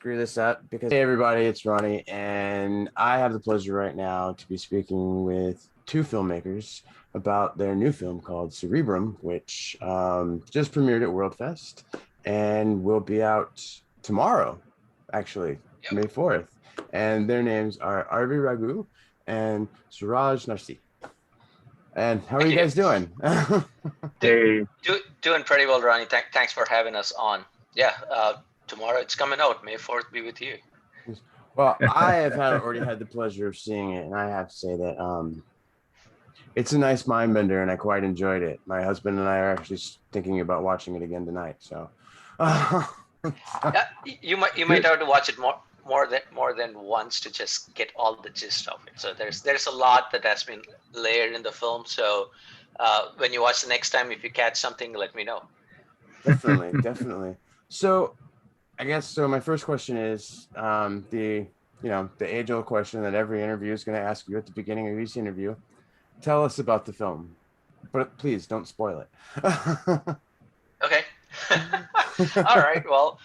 screw this up because hey everybody, it's Ronnie, and I have the pleasure right now to be speaking with two filmmakers about their new film called Cerebrum, which just premiered at World Fest and will be out tomorrow, actually, May 4th. And their names are Arvi Ragu and Siraj Narsi. And how are Thank you you. guys doing? Doing pretty well, Ronnie. Thanks for having us on. Yeah, tomorrow it's coming out. May 4th be with you. Well, I have already had the pleasure of seeing it, and I have to say that it's a nice mind bender, and I quite enjoyed it. My husband and I are actually thinking about watching it again tonight. So, Yeah, you might have to watch it more than once to just get all the gist of it. So there's a lot that has been layered in the film. So when you watch the next time, if you catch something, let me know. Definitely. So, I guess so. My first question is the age old question that every interview is going to ask you at the beginning of each interview. Tell us about the film, but please don't spoil it. Okay. All right. Well,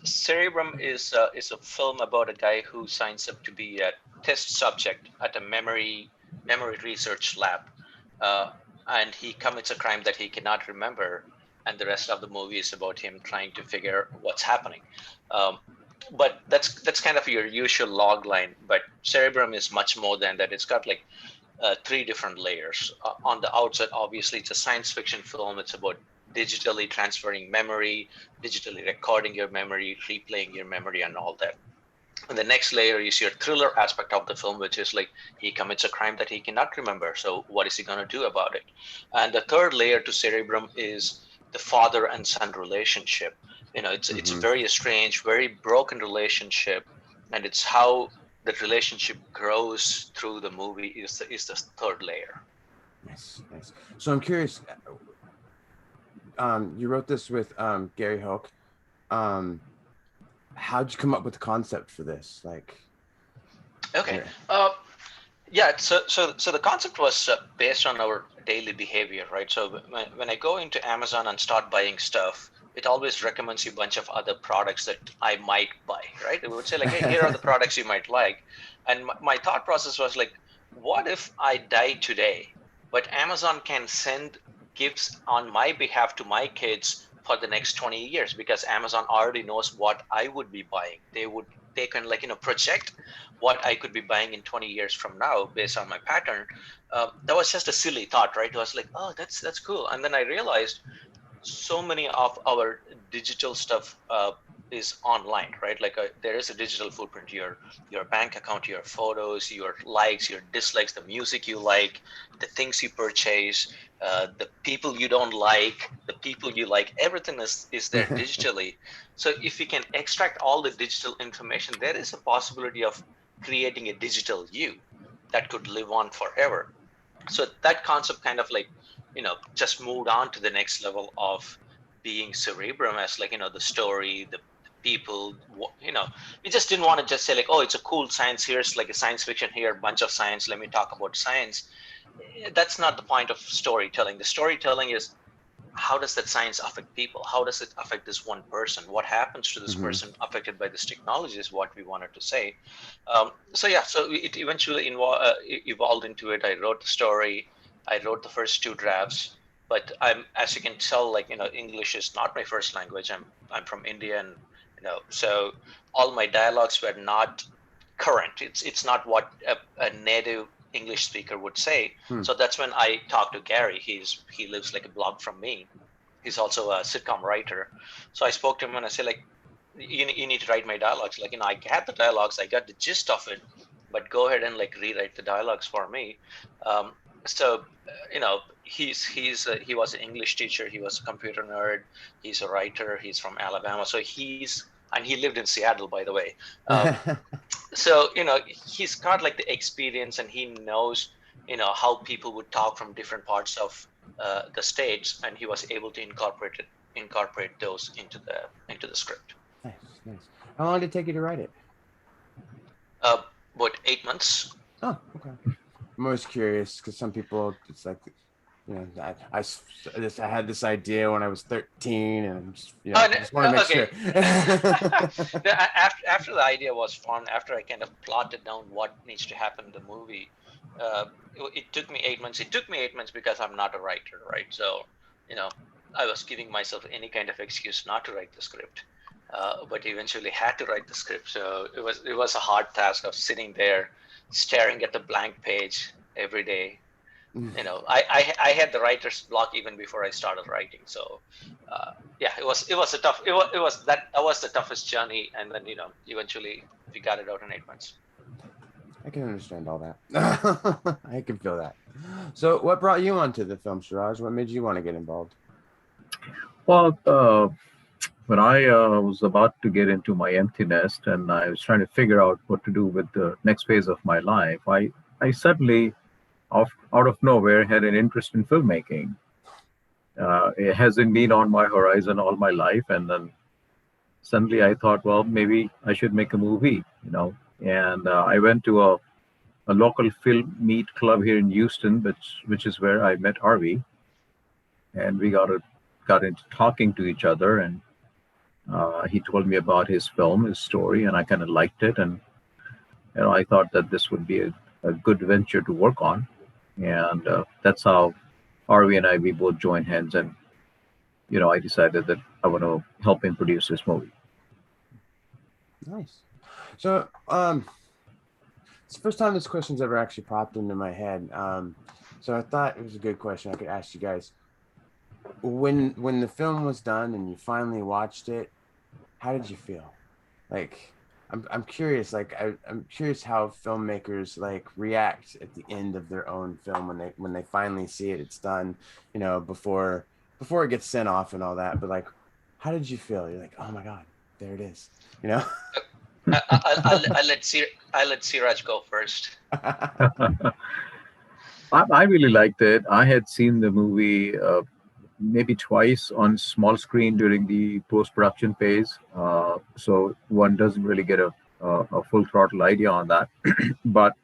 Cerebrum is a film about a guy who signs up to be a test subject at a memory research lab, uh, and he commits a crime that he cannot remember, and the rest of the movie is about him trying to figure what's happening. Um, but that's kind of your usual log line. But Cerebrum is much more than that. It's got like three different layers. On the outset, obviously, it's a science fiction film. It's about digitally transferring memory, digitally recording your memory, replaying your memory, and all that. And the next layer is your thriller aspect of the film, which is like he commits a crime that he cannot remember. So what is he going to do about it? And the third layer to Cerebrum is the father and son relationship. It's a very strange, very broken relationship, and it's how that relationship grows through the movie is the third layer. Nice. So I'm curious. You wrote this with Gary Hoke. How'd you come up with the concept for this? Okay. Yeah, so the concept was based on our daily behavior, right? So when I go into Amazon and start buying stuff, it always recommends you a bunch of other products that I might buy, right? It would say like, hey, here are the products you might like. And my thought process was like, what if I die today, but Amazon can send gifts on my behalf to my kids for the next 20 years because Amazon already knows what I would be buying. They can like project what I could be buying in 20 years from now based on my pattern. That was just a silly thought, right? It was like, oh, that's cool. And then I realized so many of our digital stuff is online, right? Like there is a digital footprint, your bank account, your photos, your likes, your dislikes, the music you like, the things you purchase, the people you don't like, the people you like, everything is there digitally. So if we can extract all the digital information, there is a possibility of creating a digital you that could live on forever. So that concept kind of like just moved on to the next level of being Cerebrum as like the story, the people. We just didn't want to just say like, oh, it's a cool science, here's like a science fiction here, bunch of science, let me talk about science. That's not the point of storytelling. The storytelling is, how does that science affect people? How does it affect this one person? What happens to this person affected by this technology is what we wanted to say. So it eventually evolved into it. I wrote the story. I wrote the first two drafts, but as you can tell, like English is not my first language. I'm from India, and so all my dialogues were not current. It's not what a native English speaker would say. So that's when I talked to Gary. He lives like a block from me. He's also a sitcom writer. So I spoke to him and I said like, you need to write my dialogues. Like I had the dialogues, I got the gist of it, but go ahead and like rewrite the dialogues for me. So he was an English teacher. He was a computer nerd. He's a writer. He's from Alabama. So and he lived in Seattle, by the way. So he's got like the experience, and he knows how people would talk from different parts of the states, and he was able to incorporate those into the script. Nice. How long did it take you to write it? About 8 months. Oh, okay. I'm always curious because some people, it's like I had this idea when I was 13, and Oh, I just want to make okay. sure. After the idea was formed, after I kind of plotted down what needs to happen in the movie, it took me 8 months. It took me 8 months because I'm not a writer, right? So, you know, I was giving myself any kind of excuse not to write the script, but eventually had to write the script. So it was a hard task of sitting there, staring at the blank page every day. I had the writer's block even before I started writing. So yeah, it was a tough that was the toughest journey, and then eventually we got it out in 8 months. I can understand all that. I can feel that. So, what brought you onto the film, Siraj? What made you want to get involved? Well, when I was about to get into my empty nest and I was trying to figure out what to do with the next phase of my life, I suddenly, out of nowhere, had an interest in filmmaking. It hasn't been on my horizon all my life, and then suddenly I thought, well, maybe I should make a movie. And I went to a local film meet club here in Houston, which is where I met Arvi, and we got into talking to each other, and he told me about his film, his story, and I kind of liked it, and I thought that this would be a good venture to work on, and that's how Arvi and we both joined hands, and I decided that I want to help him produce this movie. Nice. So, it's the first time this question's ever actually popped into my head. So I thought it was a good question I could ask you guys. When the film was done and you finally watched it, how did you feel? Like, I'm curious. Like, I'm curious how filmmakers like react at the end of their own film when they finally see it. It's done, before it gets sent off and all that. But like, how did you feel? You're like, oh my God, there it is. I'll let Siraj go first. I really liked it. I had seen the movie maybe twice on small screen during the post-production phase, so one doesn't really get a full throttle idea on that. But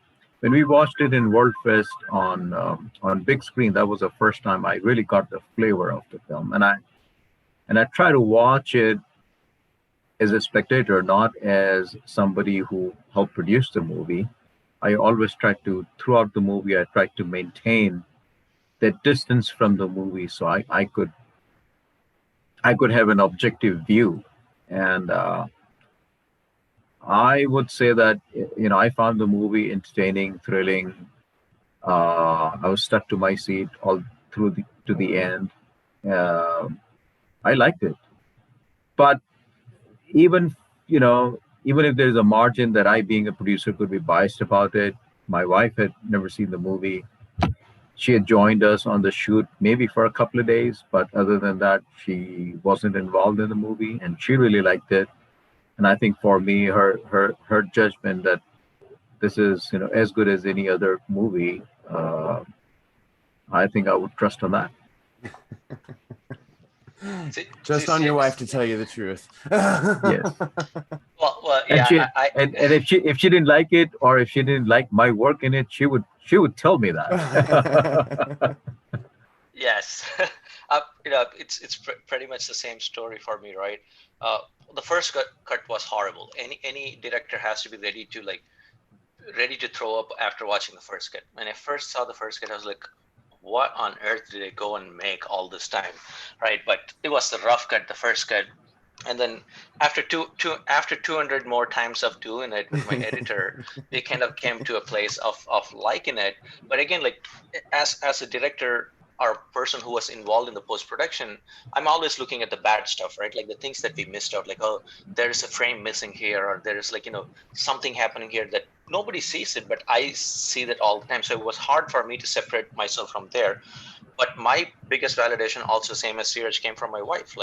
when we watched it in World Fest on big screen, that was the first time I really got the flavor of the film, and I try to watch it as a spectator, not as somebody who helped produce the movie. I always throughout the movie, I tried to maintain that distance from the movie so I could have an objective view. And I would say that, I found the movie entertaining, thrilling. I was stuck to my seat all to the end. Uh, I liked it. But even even if there's a margin that I, being a producer, could be biased about it, my wife had never seen the movie. She had joined us on the shoot maybe for a couple of days, but other than that, she wasn't involved in the movie, and she really liked it. And I think for me, her judgment that this is as good as any other movie, I think I would trust on that. Just on your wife to tell you the truth. Yes. Well, And yeah. and if she didn't like it, or if she didn't like my work in it, she would tell me that. Yes. It's pretty much the same story for me, right? The first cut was horrible. Any director has to be ready to throw up after watching the first cut. When I first saw the first cut, I was like, what on earth did they go and make all this time, right? But it was the rough cut, the first cut, and then after 200 more times of doing it with my editor, we kind of came to a place of liking it. But again, like as a director or person who was involved in the post production, I'm always looking at the bad stuff, right? Like the things that we missed out, like, oh, there's a frame missing here, or there's something happening here that nobody sees it, but I see that all the time. So it was hard for me to separate myself from there. But my biggest validation, also same as Siraj, came from my wife.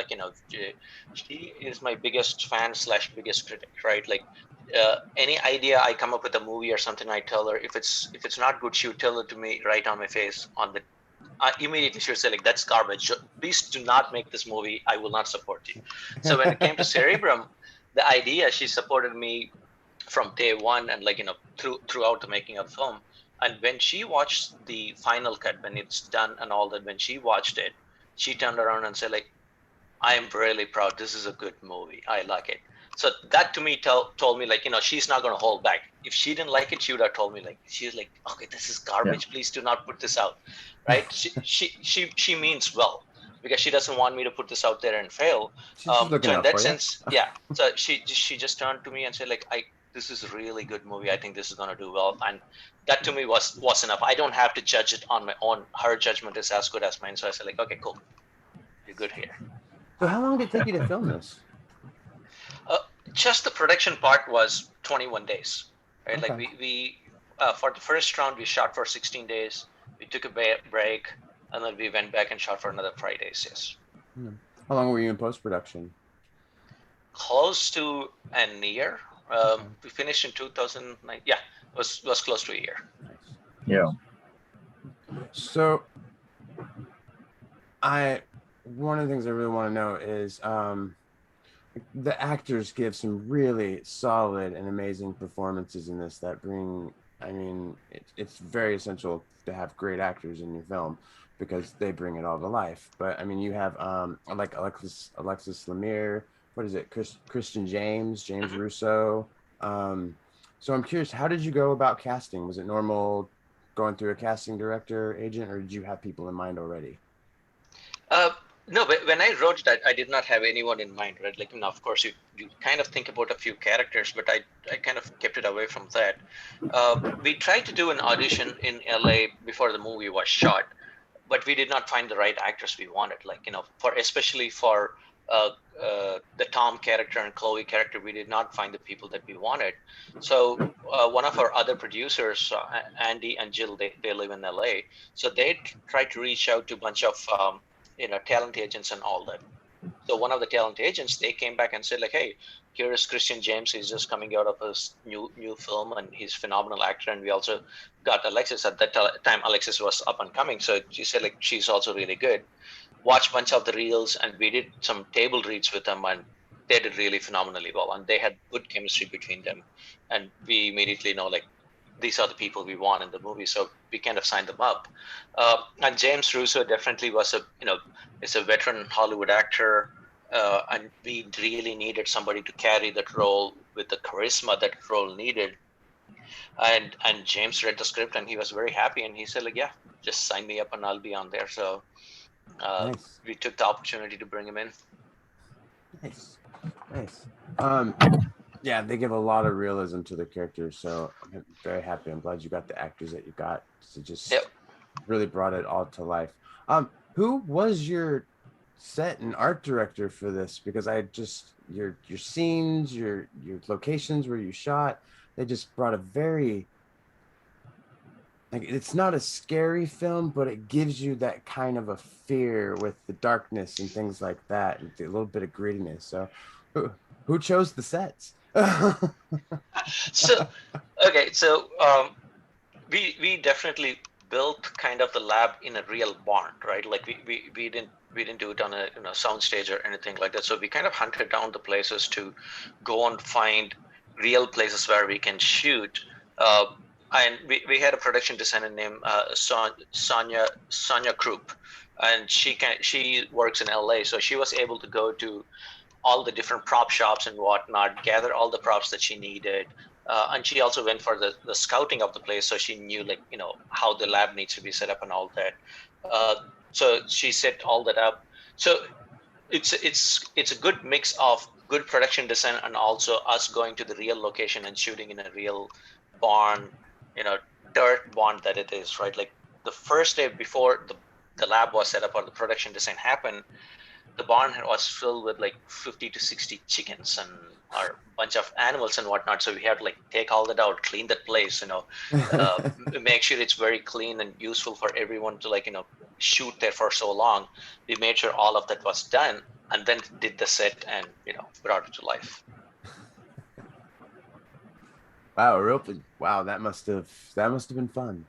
She is my biggest fan / biggest critic, right? Like any idea I come up with a movie or something, I tell her, if it's not good, she would tell it to me right on my face. Immediately she would say, like, that's garbage. Please do not make this movie. I will not support you. So when it came to Cerebrum, the idea, she supported me from day one, and throughout the making of the film. And when she watched the final cut, when it's done and all that, when she watched it, she turned around and said, like, I am really proud. This is a good movie. I like it. So that to me told me, like, she's not going to hold back. If she didn't like it, she would have told me, like, she was like, okay, this is Yeah. garbage. Please do not put this out. Right. She means well, because she doesn't want me to put this out there and fail. She's just looking So in out that for you. sense, yeah. So she just turned to me and said, like, this is a really good movie. I think this is going to do well. And that to me was enough. I don't have to judge it on my own. Her judgment is as good as mine. So I said, like, okay, cool. You're good here. So how long did it take you to film this? Just the production part was 21 days, right? Okay. Like we for the first round, we shot for 16 days. We took a break, and then we went back and shot for another 5 days. Yes. How long were you in post-production? Close to a year. We finished in 2009. Yeah, was close to a year. Nice. Yeah. So one of the things I really want to know is the actors give some really solid and amazing performances in this that bring, I mean, it's very essential to have great actors in your film because they bring it all to life. But I mean, you have like Alexis Lemire, what is it, Christian James Russo. So I'm curious, how did you go about casting? Was it normal going through a casting director, agent, or did you have people in mind already? No, but when I wrote that, I did not have anyone in mind, right? Like, of course, you kind of think about a few characters, but I kind of kept it away from that. We tried to do an audition in LA before the movie was shot, but we did not find the right actors we wanted. Like, especially for the Tom character and Chloe character, we did not find the people that we wanted. So one of our other producers, Andy and Jill, they live in LA. So they tried to reach out to a bunch of talent agents and all that. So one of the talent agents, they came back and said, like, hey, here is Christian James. He's just coming out of his new film, and he's a phenomenal actor. And we also got Alexis. At that time, Alexis was up and coming. So she said, like, she's also really good. Watched a bunch of the reels, and we did some table reads with them, and they did really phenomenally well. And they had good chemistry between them. And we immediately know, like, these are the people we want in the movie. So we kind of signed them up. And James Russo definitely was is a veteran Hollywood actor. And we really needed somebody to carry that role with the charisma that role needed. And James read the script and he was very happy, and he said, like, yeah, just sign me up and I'll be on there. So Nice. we took the opportunity to bring him in. Nice. Yeah, they give a lot of realism to the characters, so I'm very happy. I'm glad you got the actors that you got to just really brought it all to life. Who was your set and art director for this? Because I just your scenes, your locations where you shot, they just brought a very, like, it's not a scary film, but it gives you that kind of a fear with the darkness and things like that, and a little bit of grittiness. So who chose the sets? So we definitely built kind of the lab in a real barn, right? Like we didn't do it on a sound stage or anything like that. So we kind of hunted down the places to go and find real places where we can shoot. And we had a production designer named Sonia Krupp, and she works in LA, so she was able to go to all the different prop shops and whatnot, gather all the props that she needed. And she also went for the scouting of the place, so she knew, like, how the lab needs to be set up and all that. So she set all that up. So it's a good mix of good production design and also us going to the real location and shooting in a real barn, dirt barn that it is, right? Like the first day before the lab was set up or the production design happened, the barn was filled with like 50 to 60 chickens and or a bunch of animals and whatnot. So we had to like take all that out, clean that place, make sure it's very clean and useful for everyone to shoot there for so long. We made sure all of that was done and then did the set and, brought it to life. Wow, that must have been fun.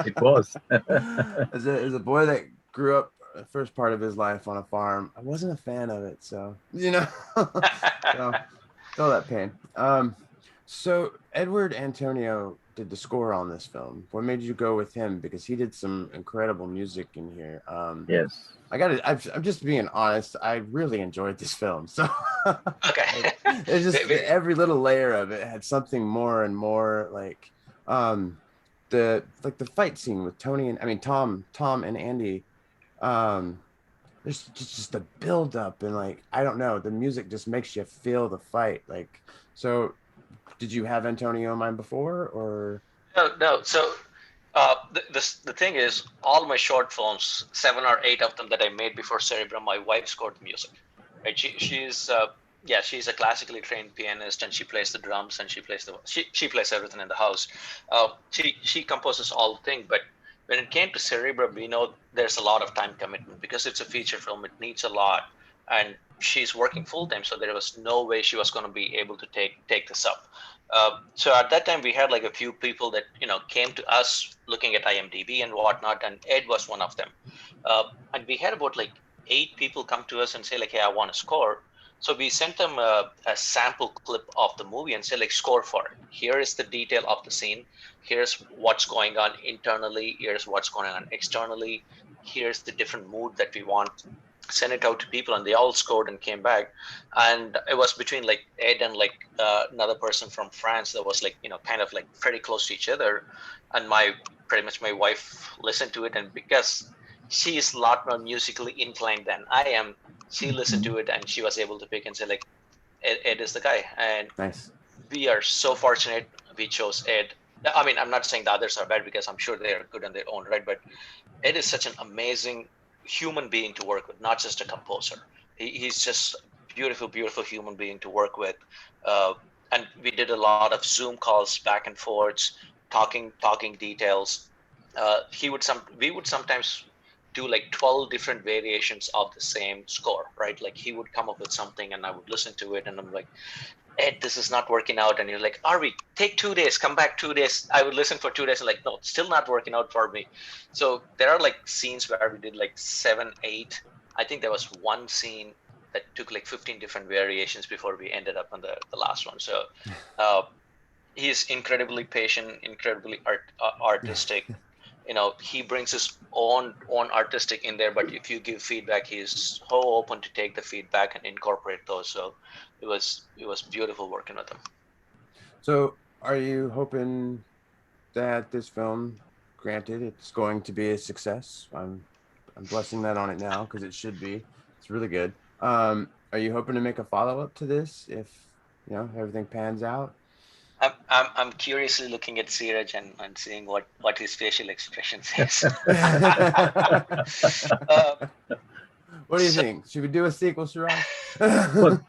It was. As a boy that grew up the first part of his life on a farm, I wasn't a fan of it, so so feel that pain. So Edward Antonio did the score on this film. What made you go with him? Because he did some incredible music in here. Yes. I'm just being honest. I really enjoyed this film. So Okay. it's just Very, every little layer of it had something more and more like um the fight scene with Tony and I mean Tom and Andy. Um there's just the build up and like I don't know, the music just makes you feel the fight. Like so did you have Antonio in mind before or no. So the thing is, all my short films, 7 or 8 of them that I made before Cerebrum, my wife scored the music. Right? She's a classically trained pianist, and she plays the drums and she plays everything in the house. She composes all the thing, but when it came to Cerebrum, we know there's a lot of time commitment because it's a feature film. It needs a lot, and she's working full time, so there was no way she was going to be able to take this up. So at that time, we had like a few people that came to us looking at IMDb and whatnot, and Ed was one of them. And we had about like 8 people come to us and say like, "Hey, I want to score." So we sent them a sample clip of the movie and say like, "Score for it. Here is the detail of the scene. Here's what's going on internally. Here's what's going on externally. Here's the different mood that we want." Sent it out to people, and they all scored and came back. And it was between like Ed and like another person from France that was like kind of like pretty close to each other. And pretty much my wife listened to it, and because she is a lot more musically inclined than I am, she listened Mhm. to it and she was able to pick and say like, Ed is the guy. And nice? we are so fortunate we chose Ed. I mean, I'm not saying the others are bad because I'm sure they are good in their own right, but Ed is such an amazing human being to work with, not just a composer. He's just a beautiful, beautiful human being to work with. And we did a lot of Zoom calls back and forths, talking details. We would sometimes do like 12 different variations of the same score, right? Like he would come up with something and I would listen to it and I'm like, Ed, this is not working out. And you're like, Arvi, take 2 days, come back 2 days. I would listen for 2 days and like, no, it's still not working out for me. So there are like scenes where we did like 7, 8. I think there was one scene that took like 15 different variations before we ended up on the last one. So uh, he's incredibly patient, incredibly artistic. He brings his own artistic in there, but if you give feedback, he's so open to take the feedback and incorporate those. So it was beautiful working with him. So are you hoping that this film, granted, it's going to be a success? I'm blessing that on it now because it should be. It's really good. Are you hoping to make a follow up to this if everything pans out? I'm curiously looking at Siraj and seeing what his facial expression says. uh, What do you so think? Should we do a sequel, Siraj? Well,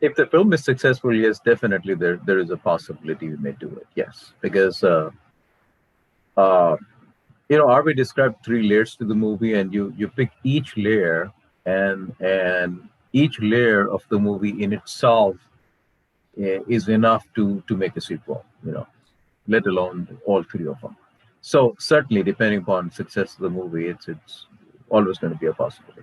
if the film is successful, yes, definitely there is a possibility we may do it. Yes, because uh, Arvi described 3 layers to the movie, and you pick each layer, and each layer of the movie in itself is enough to make a sequel. Let alone all 3 of them. So certainly, depending upon success of the movie, it's always going to be a possibility.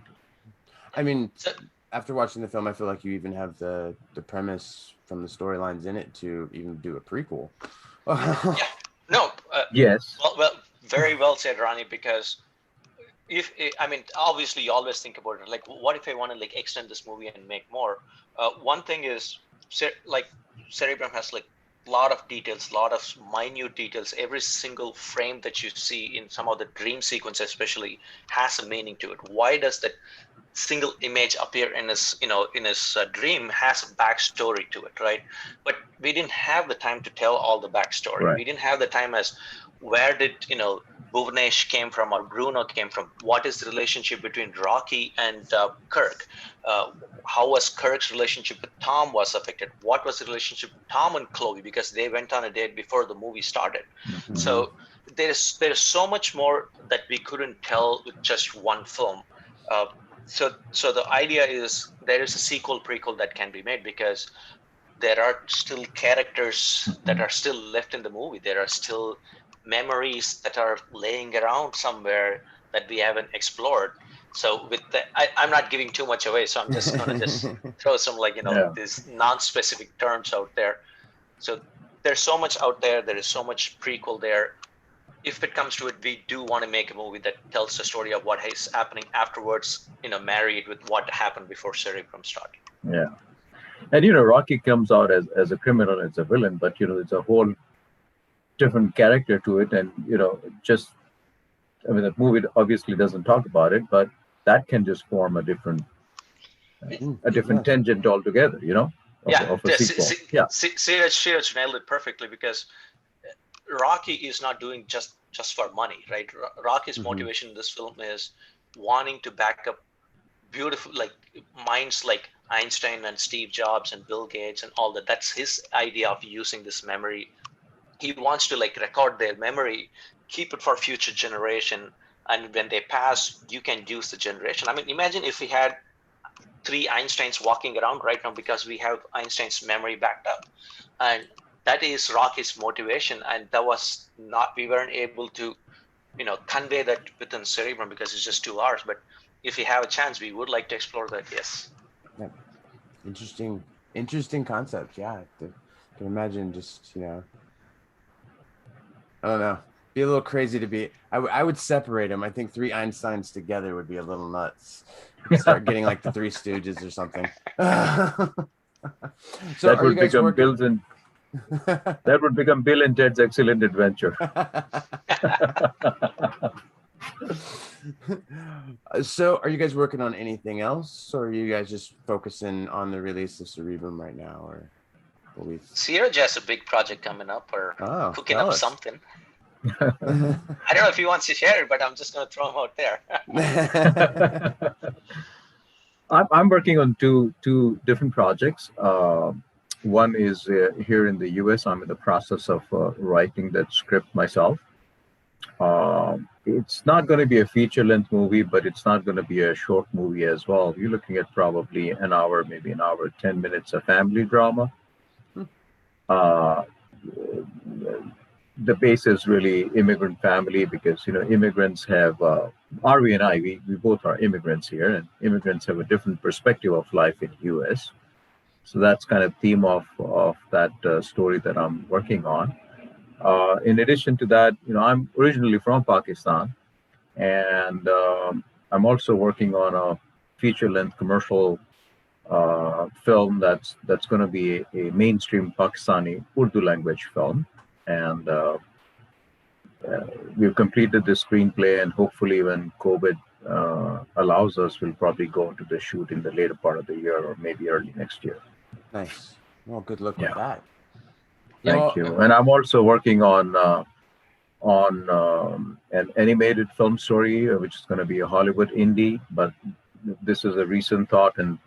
I mean, so after watching the film, I feel like you even have the premise from the storylines in it to even do a prequel. yeah, no, Yes. well, very well said, Ronnie. Because if I mean, obviously, you always think about it. Like, what if I want to like extend this movie and make more? One thing is, like, Cerebrum has like a lot of details, a lot of minute details. Every single frame that you see in some of the dream sequence, especially, has a meaning to it. Why does that single image appear in his dream has a backstory to it, right? But we didn't have the time to tell all the backstory. Right. We didn't have the time as where did Bhuvnesh came from or Bruno came from. What is the relationship between Rocky and Kirk? uh, how was Kirk's relationship with Tom was affected? What was the relationship with Tom and Chloe, because they went on a date before the movie started? Mhm. Hmm. So there's so much more that we couldn't tell with just one film. uh, so the idea is there is a sequel prequel that can be made, because there are still characters that Mhm. are still left in the movie. There are still memories that are laying around somewhere that we haven't explored. So with the, I'm not giving too much away, so I'm just gonna just throw some like Yeah. these non-specific terms out there. So there's so much out there. There is so much prequel there. If it comes to it, we do want to make a movie that tells the story of what is happening afterwards, marry it with what happened before Cerebrum started. Yeah. And, Rocky comes out as a criminal, as a villain, but, it's a whole different character to it. And, the movie obviously doesn't talk about it, but that can just form a different tangent altogether, of a sequel. Siraj nailed it perfectly, because Rocky is not doing just for money, right? Rocky's motivation in this film is wanting to back up beautiful, like, minds like Einstein and Steve Jobs and Bill Gates and all that. That's his idea of using this memory. He wants to, like, record their memory, keep it for future generation, and when they pass, you can use the generation. I mean, imagine if we had 3 Einsteins walking around right now, because we have Einstein's memory backed up. And that is Rocky's motivation, and that was not, we weren't able to, convey that within Cerebrum because it's just 2 hours. But if we have a chance, we would like to explore that. Yes. Yeah. Interesting concept. Yeah, I can imagine just I don't know. Be a little crazy to be. I would separate them. I think 3 Einsteins together would be a little nuts. Start getting like the 3 Stooges or something. So that would become Bill's and that would become Bill and Ted's Excellent Adventure. So, are you guys working on anything else, or are you guys just focusing on the release of Cerebrum right now, or? Siraj has a big project coming up, or cooking up something. I don't know if he wants to share it, but I'm just going to throw him out there. I'm working on two different projects. One is here in the US. I'm in the process of writing that script myself. It's not going to be a feature-length movie, but it's not going to be a short movie as well. You're looking at probably an hour, maybe an hour, 10 minutes of family drama. The base is really immigrant family, because immigrants have Arvi and I, we both are immigrants here, and immigrants have a different perspective of life in US. So that's kind of theme of that story that I'm working on. In addition to that, I'm originally from Pakistan, and I'm also working on a feature-length commercial film that's going to be a mainstream Pakistani Urdu language film. And we've completed the screenplay, and hopefully when COVID allows us, we'll probably go into the shoot in the later part of the year, or maybe early next year. Nice. Well, good luck with that. Thank you. And I'm also working on an animated film story, which is going to be a Hollywood indie, but this is a recent thought, and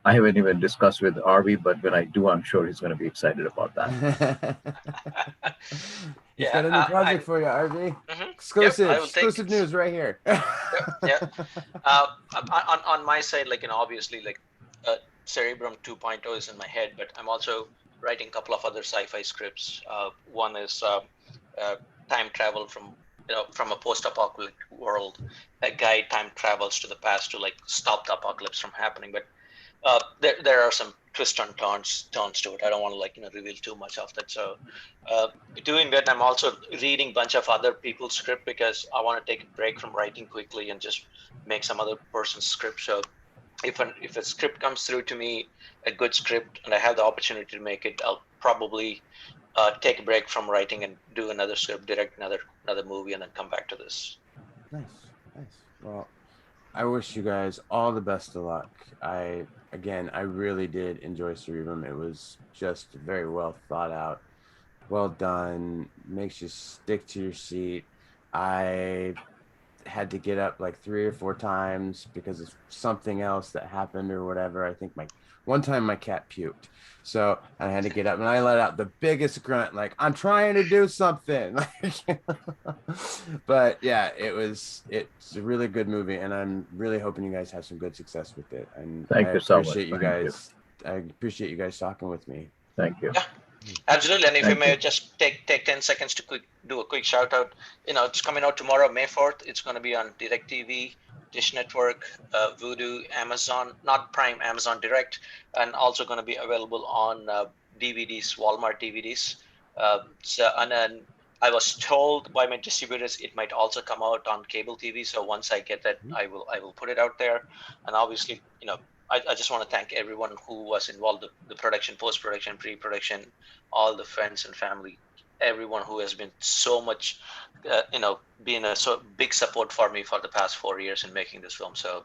I haven't even discussed with Arvi, but when I do, I'm sure he's going to be excited about that. He's got a new project for you, Arvi. Exclusive news right here. On my side, obviously, Cerebrum 2.0 is in my head, but I'm also writing a couple of other sci-fi scripts. One is time travel from a post-apocalyptic world. A guy time travels to the past to stop the apocalypse from happening, but there are some twists and turns to it. I don't want to reveal too much of that. So doing that, I'm also reading a bunch of other people's script, because I want to take a break from writing quickly and just make some other person's script. So if a script comes through to me, a good script, and I have the opportunity to make it, I'll probably take a break from writing and do another script, direct another movie, and then come back to this. Nice. Well, I wish you guys all the best of luck. I really did enjoy Cerebrum. It was just very well thought out, well done, makes you stick to your seat. I had to get up 3 or 4 times because of something else that happened or whatever. I think one time my cat puked, so I had to get up, and I let out the biggest grunt, I'm trying to do something. But yeah, it's a really good movie, and I'm really hoping you guys have some good success with it. And Thank you so much. I appreciate you guys talking with me. Thank you. Yeah, absolutely. And if you may just take 10 seconds to do a quick shout out. It's coming out tomorrow, May 4th. It's going to be on DirecTV, Dish Network, Vudu, Amazon, not Prime, Amazon Direct, and also going to be available on DVDs, Walmart DVDs. And then I was told by my distributors it might also come out on cable TV. So once I get that, I will put it out there. And obviously, I just want to thank everyone who was involved, the production, post-production, pre-production, all the friends and family, everyone who has been so much, being a so big support for me for the past 4 years in making this film. So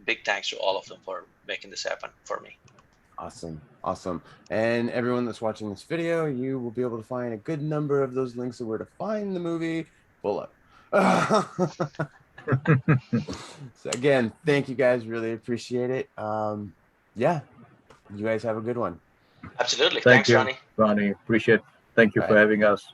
big thanks to all of them for making this happen for me. Awesome. And everyone that's watching this video, you will be able to find a good number of those links of where to find the movie below. So again, thank you guys. Really appreciate it. Yeah, you guys have a good one. Absolutely. Thank Thanks, you, Ronnie. Ronnie. Appreciate it. Thank you for having us.